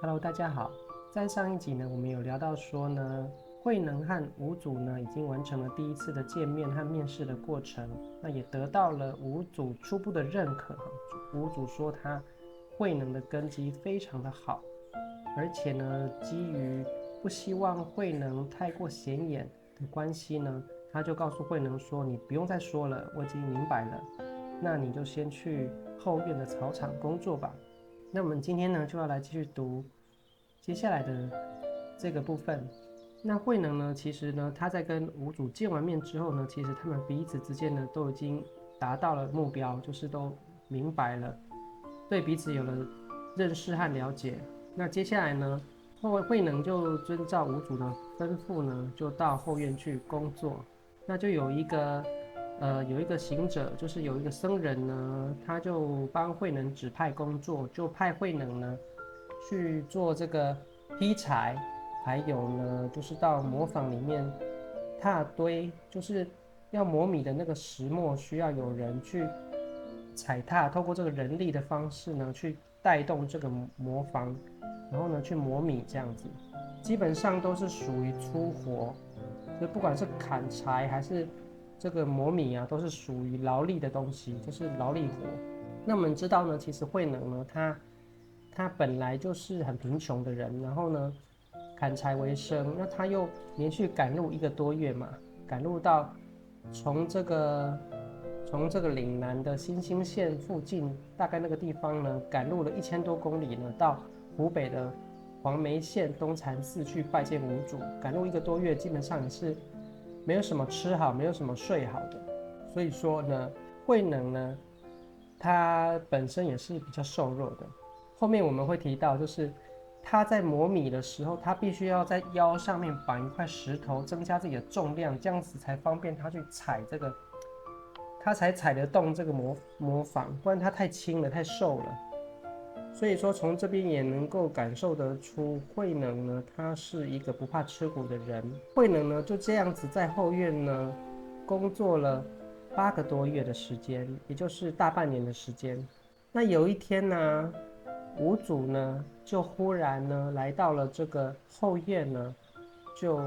Hello，大家好。在上一集呢，我们有聊到说呢，慧能和吴祖呢已经完成了第一次的见面和面试的过程，那也得到了吴祖初步的认可。吴祖说他慧能的根基非常的好，而且呢，基于不希望慧能太过显眼的关系呢，他就告诉慧能说：“你不用再说了，我已经明白了。那你就先去后院的草场工作吧。”那我们今天呢，就要来继续读接下来的这个部分。那慧能呢，其实呢，他在跟吴祖见完面之后呢，其实他们彼此之间呢，都已经达到了目标，就是都明白了，对彼此有了认识和了解。那接下来呢，慧能就遵照吴祖的吩咐呢，就到后院去工作。那就有一个行者，就是有一个僧人呢，他就帮慧能指派工作，就派慧能呢去做这个劈柴，还有呢就是到磨坊里面踏堆，就是要磨米的那个石磨，需要有人去踩踏，透过这个人力的方式呢，去带动这个磨坊，然后呢去磨米这样子，基本上都是属于粗活，就不管是砍柴还是这个磨米啊，都是属于劳力的东西，就是劳力活。那我们知道呢，其实慧能呢，他本来就是很贫穷的人，然后呢砍柴为生，那他又连续赶路1个多月嘛，赶路到从这个从这个岭南的新兴县附近，大概那个地方呢，赶路了1000多公里呢，到湖北的黄梅县东禅寺去拜见吴主。赶路1个多月，基本上也是没有什么吃好，没有什么睡好的。所以说呢，慧能呢，他本身也是比较瘦弱的。后面我们会提到，就是他在磨米的时候，他必须要在腰上面绑一块石头，增加自己的重量，这样子才方便他去踩这个，他才踩得动这个磨坊，不然他太轻了，太瘦了。所以说，从这边也能够感受得出，慧能呢，他是一个不怕吃苦的人。慧能呢，就这样子在后院呢工作了8个多月的时间，也就是大半年的时间。那有一天呢，吴祖呢就忽然呢来到了这个后院呢，就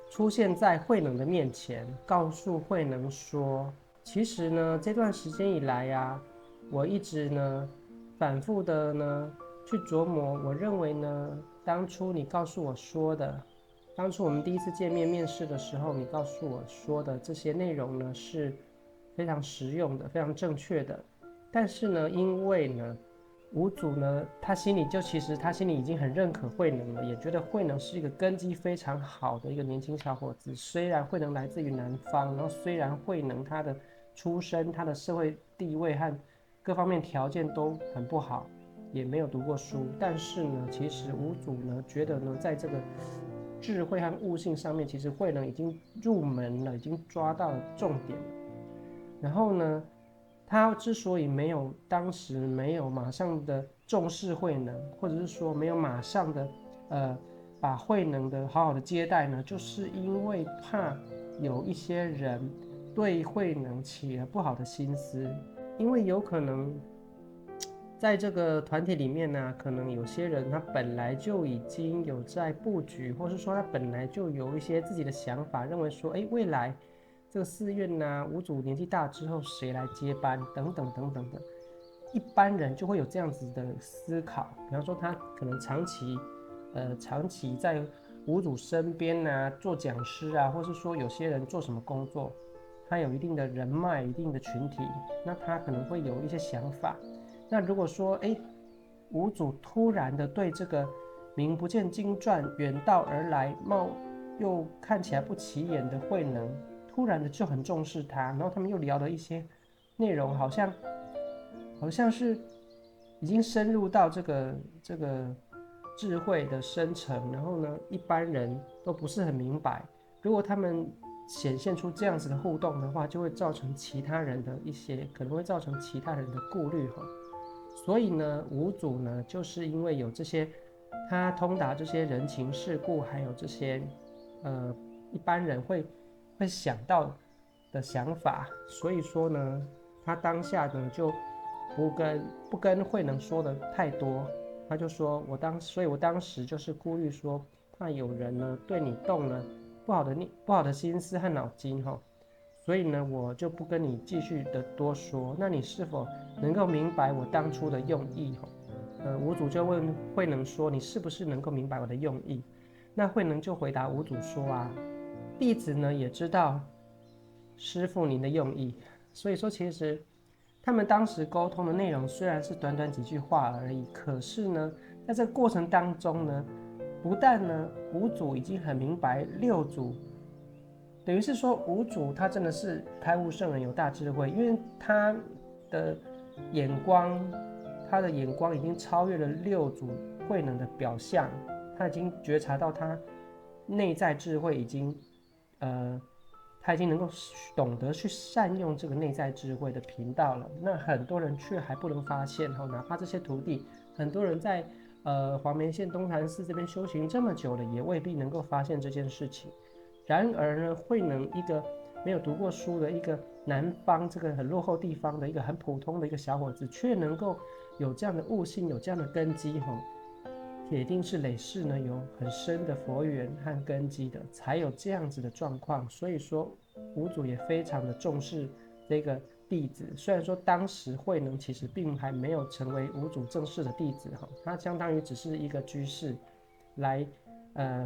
出现在慧能的面前，告诉慧能说：“其实呢，这段时间以来呀，我一直呢反复的呢去琢磨，我认为呢，当初你告诉我说的，当初我们第一次见面面试的时候，你告诉我说的这些内容呢，是非常实用的，非常正确的。但是呢，因为呢，吴祖呢，其实他心里已经很认可慧能了，也觉得慧能是一个根基非常好的一个年轻小伙子。虽然慧能来自于南方，然后虽然慧能他的出身、他的社会地位和各方面条件都很不好，也没有读过书，但是呢，其实吴祖呢觉得呢，在这个智慧和悟性上面，其实慧能已经入门了，已经抓到了重点了。然后呢，他之所以当时没有马上的重视慧能，或者是说没有马上的把慧能的好好的接待呢，就是因为怕有一些人对慧能起了不好的心思，因为有可能在这个团体里面呢，可能有些人他本来就已经有在布局，或是说他本来就有一些自己的想法，认为说，哎，未来这个寺院呢，吴祖年纪大之后谁来接班，等等等等的，一般人就会有这样子的思考。比方说，他可能长期在吴祖身边啊做讲师啊，或是说有些人做什么工作，他有一定的人脉、一定的群体，那他可能会有一些想法。那如果说，哎，吴祖突然的对这个名不见经传、远道而来、又看起来不起眼的慧能，突然的就很重视他，然后他们又聊了一些内容，好像是已经深入到这个智慧的深层，然后呢，一般人都不是很明白。如果他们显现出这样子的互动的话，就会造成其他人的一些，可能会造成其他人的顾虑哈。所以呢，吴祖呢，就是因为有这些，他通达这些人情世故，还有这些，一般人会想到的想法，所以说呢，他当下呢就不跟慧能说的太多，他就说所以我当时就是顾虑说，怕有人呢对你动了不好的心思和脑筋哈，所以呢我就不跟你继续的多说。那你是否能够明白我当初的用意哈？五祖就问慧能说，你是不是能够明白我的用意？那慧能就回答五祖说啊，弟子呢也知道师父您的用意。所以说其实他们当时沟通的内容虽然是短短几句话而已，可是呢在这个过程当中呢，不但呢五祖已经很明白六祖，等于是说五祖他真的是开悟圣人，有大智慧，因为他的眼光已经超越了六祖慧能的表象，他已经觉察到他内在智慧已经他已经能够懂得去善用这个内在智慧的频道了。那很多人却还不能发现哪怕这些徒弟，很多人在黄梅县东禅寺这边修行这么久了，也未必能够发现这件事情。然而呢，慧能一个没有读过书的一个南方这个很落后地方的一个很普通的一个小伙子，却能够有这样的悟性，有这样的根基铁定是累世呢有很深的佛缘和根基的，才有这样子的状况。所以说五祖也非常的重视这个弟子，虽然说当时慧能其实并还没有成为五祖正式的弟子他相当于只是一个居士来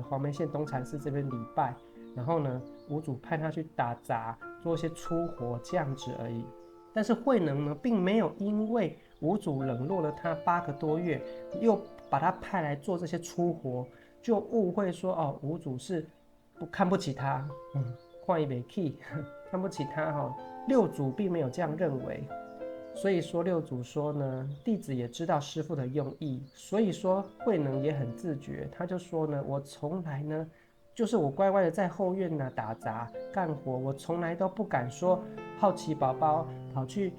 黄梅县东禅寺这边礼拜，然后呢五祖派他去打杂做一些粗活这样子而已。但是慧能呢并没有因为五祖冷落了他8个多月，又把他派来做这些粗活，就误会说五祖是看不起他，看伊袂起，看不起他六祖并没有这样认为。所以说六祖说呢，弟子也知道师父的用意，所以说慧能也很自觉，他就说呢，我从来呢就是我乖乖的在后院打杂干活，我从来都不敢说好奇宝宝跑去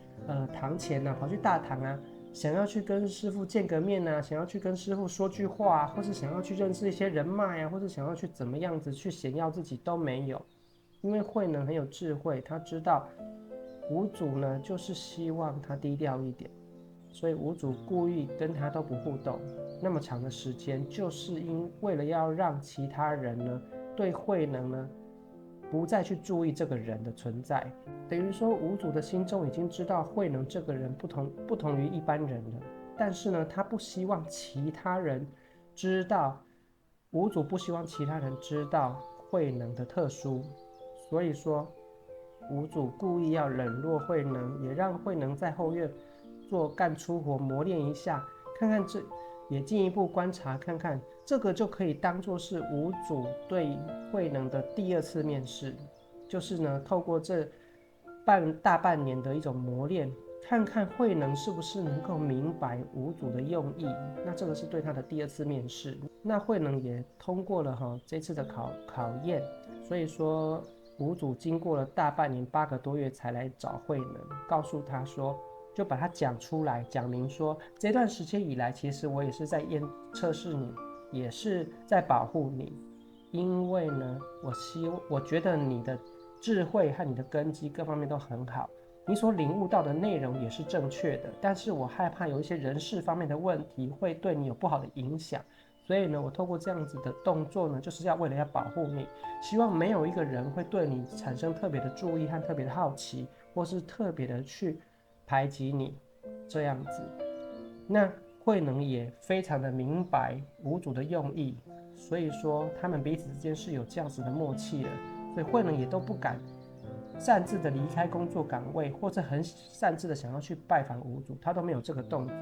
堂前跑去大堂想要去跟师父见个面想要去跟师父说句话或是想要去认识一些人脉或是想要去怎么样子去显耀自己都没有。因为慧能很有智慧，他知道五祖呢就是希望他低调一点，所以五祖故意跟他都不互动那么长的时间，就是为了要让其他人呢对慧能呢不再去注意这个人的存在。等于说五祖的心中已经知道慧能这个人不同于一般人了，但是呢他不希望其他人知道，五祖不希望其他人知道慧能的特殊，所以说五祖故意要冷落慧能，也让慧能在后院干粗活磨练一下，看看也进一步观察看看，这个就可以当作是五祖对慧能的第2次面试，就是呢透过这大半年的一种磨练，看看慧能是不是能够明白五祖的用意。那这个是对他的第2次面试，那慧能也通过了这次的考验，所以说五祖经过了大半年8个多月才来找慧能，告诉他说，就把他讲出来，讲明说这段时间以来，其实我也是在测试你，也是在保护你，因为呢，我觉得你的智慧和你的根基各方面都很好，你所领悟到的内容也是正确的，但是我害怕有一些人事方面的问题会对你有不好的影响，所以呢，我透过这样子的动作呢，就是为了要保护你，希望没有一个人会对你产生特别的注意和特别的好奇，或是特别的去排挤你这样子。那慧能也非常的明白五祖的用意，所以说他们彼此之间是有这样子的默契的，所以慧能也都不敢擅自的离开工作岗位，或者很擅自的想要去拜访五祖，他都没有这个动作。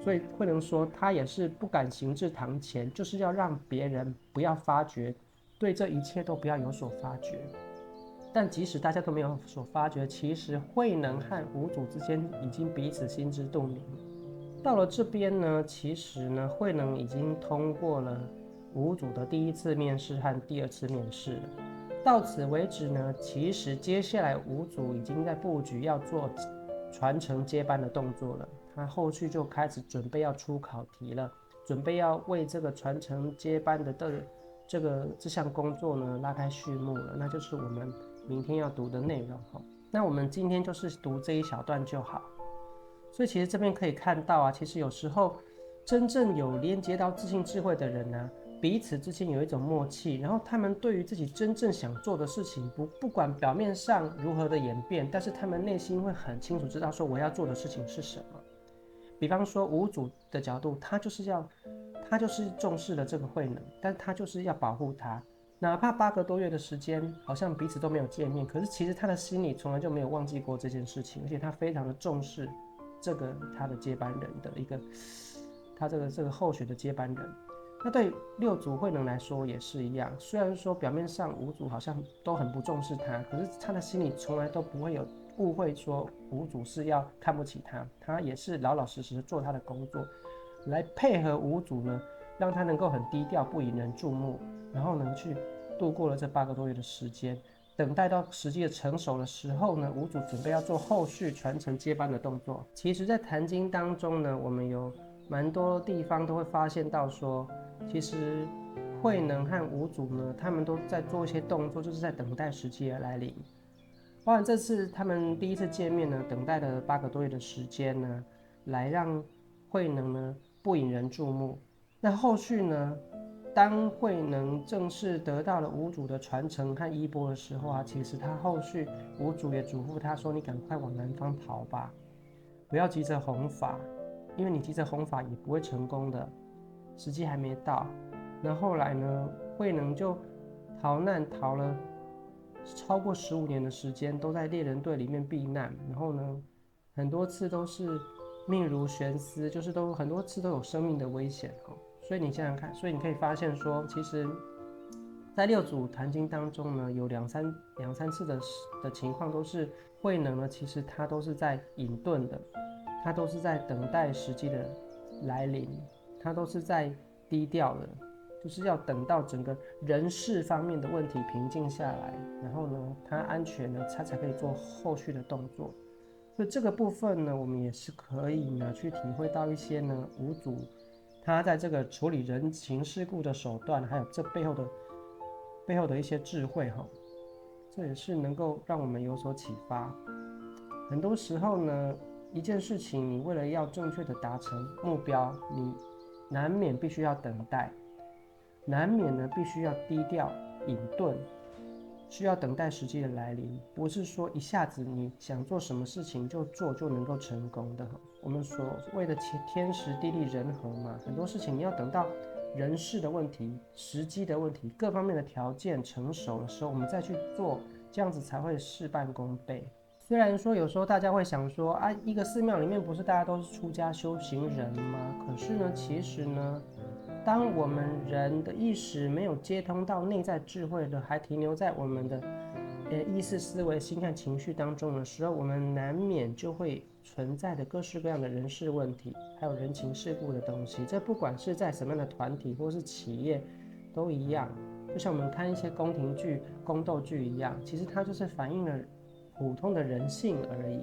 所以慧能说他也是不敢行至堂前，就是要让别人不要发觉，对这一切都不要有所发觉。但即使大家都没有所发觉，其实慧能和五祖之间已经彼此心知肚明。到了这边呢，其实呢，慧能已经通过了五祖的第1次面试和第2次面试了。到此为止呢，其实接下来五祖已经在布局要做传承接班的动作了。他后续就开始准备要出考题了，准备要为这个传承接班的这项工作呢拉开序幕了，那就是我们明天要读的内容。那我们今天就是读这一小段就好。所以其实这边可以看到其实有时候真正有连接到自信智慧的人呢，彼此之间有一种默契，然后他们对于自己真正想做的事情，不管表面上如何的演变，但是他们内心会很清楚知道说我要做的事情是什么。比方说五祖的角度，他就是重视了这个慧能，但是他就是要保护他，哪怕8个多月的时间，好像彼此都没有见面，可是其实他的心里从来就没有忘记过这件事情，而且他非常的重视这个他的接班人的一个，他这个后学的接班人。那对六祖慧能来说也是一样，虽然说表面上五祖好像都很不重视他，可是他的心里从来都不会有误会说五祖是要看不起他，他也是老老实实做他的工作，来配合五祖呢，让他能够很低调不引人注目，然后呢去度过了这8个多月的时间，等待到时机的成熟的时候呢，五祖准备要做后续传承接班的动作。其实在坛经当中呢，我们有蛮多地方都会发现到说，其实慧能和五祖呢，他们都在做一些动作，就是在等待时机的来临。包含这次他们第一次见面呢，等待了8个多月的时间呢，来让慧能呢不引人注目。那后续呢，当慧能正式得到了五祖的传承和衣钵的时候啊，其实他后续五祖也嘱咐他说：“你赶快往南方逃吧，不要急着弘法，因为你急着弘法也不会成功的，时机还没到。”那后来呢，慧能就逃难逃了超过15年的时间，都在猎人队里面避难，然后呢，很多次都是命如悬丝，就是很多次都有生命的危险。所以你想想看，所以你可以发现说，其实，在六祖坛经当中呢，有两三次的情况都是慧能呢，其实他都是在隐遁的，他都是在等待时机的来临，他都是在低调的，就是要等到整个人事方面的问题平静下来，然后呢，他安全了，他才可以做后续的动作。所以这个部分呢，我们也是可以呢去体会到一些呢五祖他在这个处理人情世故的手段，还有这背后的一些智慧哈，这也是能够让我们有所启发。很多时候呢，一件事情你为了要正确的达成目标，你难免必须要等待，难免呢必须要低调隐遁，需要等待时机的来临，不是说一下子你想做什么事情就做就能够成功的。我们所谓的天时地利人和嘛，很多事情你要等到人事的问题、时机的问题、各方面的条件成熟的时候，我们再去做，这样子才会事半功倍。虽然说有时候大家会想说啊，一个寺庙里面不是大家都是出家修行人吗？可是呢，其实呢，当我们人的意识没有接通到内在智慧的，还停留在我们的意识思维、心和情绪当中的时候，我们难免就会存在的各式各样的人事问题，还有人情世故的东西。这不管是在什么样的团体或是企业都一样，就像我们看一些宫廷剧、宫斗剧一样，其实它就是反映了普通的人性而已。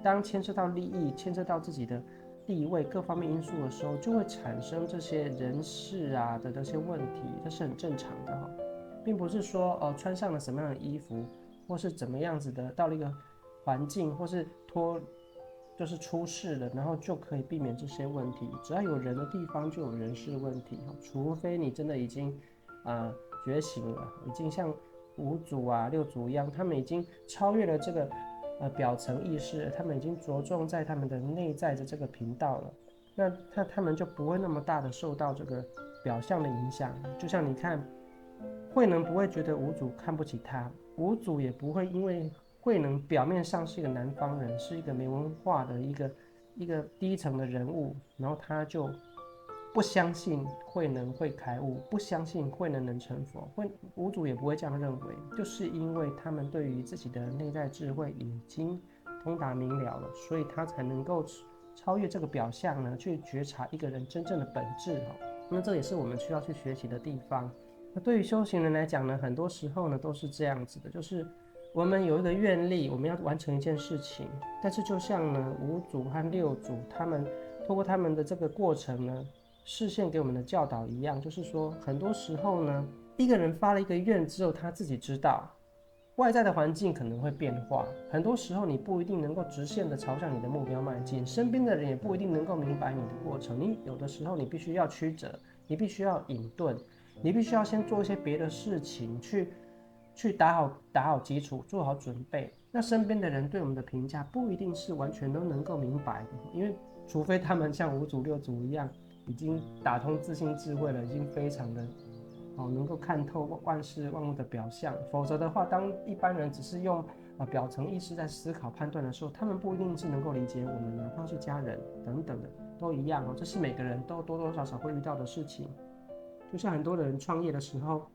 当牵涉到利益、牵涉到自己的地位各方面因素的时候，就会产生这些人事啊的这些问题，这是很正常的哈，并不是说穿上了什么样的衣服，或是怎么样子的到了一个环境，或是就是出事了，然后就可以避免这些问题。只要有人的地方就有人事问题，除非你真的已经觉醒了，已经像五祖啊六祖一样，他们已经超越了这个表层意识，他们已经着重在他们的内在的这个频道了，那他们就不会那么大的受到这个表象的影响。就像你看，慧能不会觉得五祖看不起他，五祖也不会因为慧能表面上是一个南方人，是一个没文化的一个低层的人物，然后他就不相信慧能会开悟，不相信慧能成佛。五祖也不会这样认为，就是因为他们对于自己的内在智慧已经通达明了了，所以他才能够超越这个表象呢，去觉察一个人真正的本质。那这也是我们需要去学习的地方。那对于修行人来讲呢，很多时候呢都是这样子的，就是我们有一个愿力，我们要完成一件事情，但是就像呢五祖和六祖他们透过他们的这个过程呢，示现给我们的教导一样，就是说很多时候呢，一个人发了一个愿，只有他自己知道，外在的环境可能会变化，很多时候你不一定能够直线的朝向你的目标迈进，身边的人也不一定能够明白你的过程。你有的时候你必须要曲折，你必须要隐遁，你必须要先做一些别的事情，去打好基础，做好准备。那身边的人对我们的评价不一定是完全都能够明白的，因为除非他们像五组六组一样，已经打通自信智慧了，已经非常的能够看透万事万物的表象，否则的话，当一般人只是用表层意识在思考判断的时候，他们不一定是能够理解我们，哪怕是家人等等的都一样这是每个人都多多少少会遇到的事情。就像很多人创业的时候，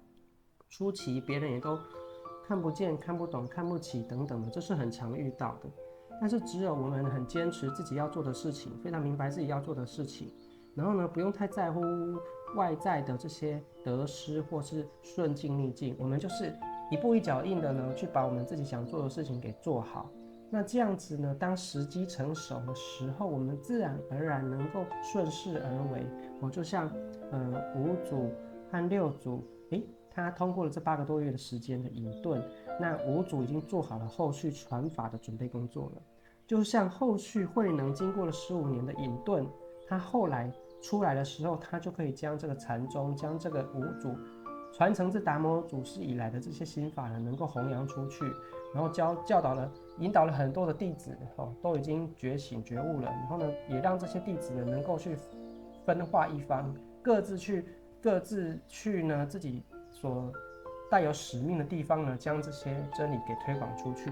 初期别人也都看不见、看不懂、看不起等等的，这是很常遇到的。但是只有我们很坚持自己要做的事情，非常明白自己要做的事情，然后呢，不用太在乎外在的这些得失或是顺境逆境，我们就是一步一脚印的呢，去把我们自己想做的事情给做好。那这样子呢，当时机成熟的时候，我们自然而然能够顺势而为。就像五组和六组，他通过了这8个多月的时间的隐遁，那五组已经做好了后续传法的准备工作了。就像后续慧能经过了15年的隐遁，他后来出来的时候，他就可以将这个禅宗，将这个五祖传承自达摩祖师以来的这些心法呢，能够弘扬出去，然后教导了、引导了很多的弟子都已经觉醒觉悟了，然后呢，也让这些弟子呢能够去分化一方，各自去呢自己所带有使命的地方呢，将这些真理给推广出去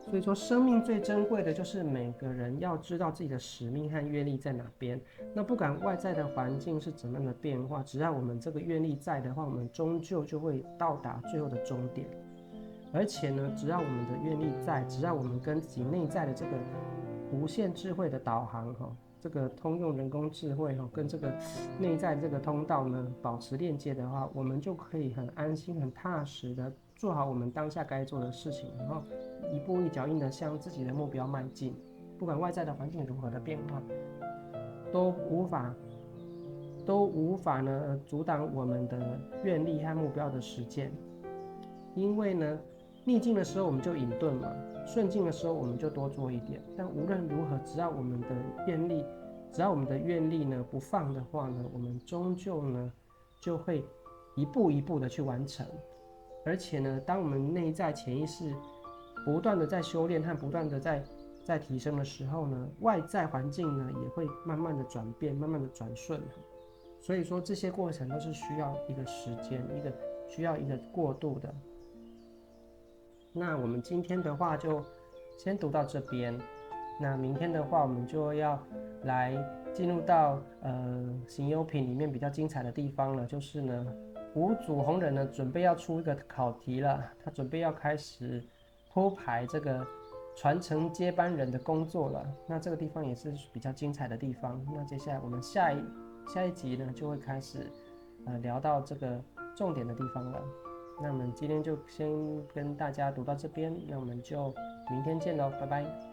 所以说，生命最珍贵的就是每个人要知道自己的使命和愿力在哪边。那不管外在的环境是怎么样的变化，只要我们这个愿力在的话，我们终究就会到达最后的终点。而且呢，只要我们的愿力在，只要我们跟自己内在的这个无限智慧的导航这个通用人工智慧跟这个内在这个通道呢保持链接的话，我们就可以很安心、很踏实的做好我们当下该做的事情，然后一步一脚印的向自己的目标迈进。不管外在的环境如何的变化，都无法呢阻挡我们的愿力和目标的实践。因为呢，逆境的时候我们就隐遁嘛，顺境的时候我们就多做一点。但无论如何，只要我们的愿力呢不放的话呢，我们终究呢就会一步一步的去完成。而且呢，当我们内在潜意识不断的在修炼和不断的在提升的时候呢，外在环境呢也会慢慢的转变，慢慢的转顺。所以说这些过程都是需要一个时间，需要一个过渡的。那我们今天的话就先读到这边，那明天的话我们就要来进入到行优品里面比较精彩的地方了，就是呢五祖弘忍呢准备要出一个考题了，他准备要开始铺排这个传承接班人的工作了。那这个地方也是比较精彩的地方。那接下来我们下一集呢就会开始聊到这个重点的地方了。那我们今天就先跟大家读到这边，那我们就明天见喽，拜拜。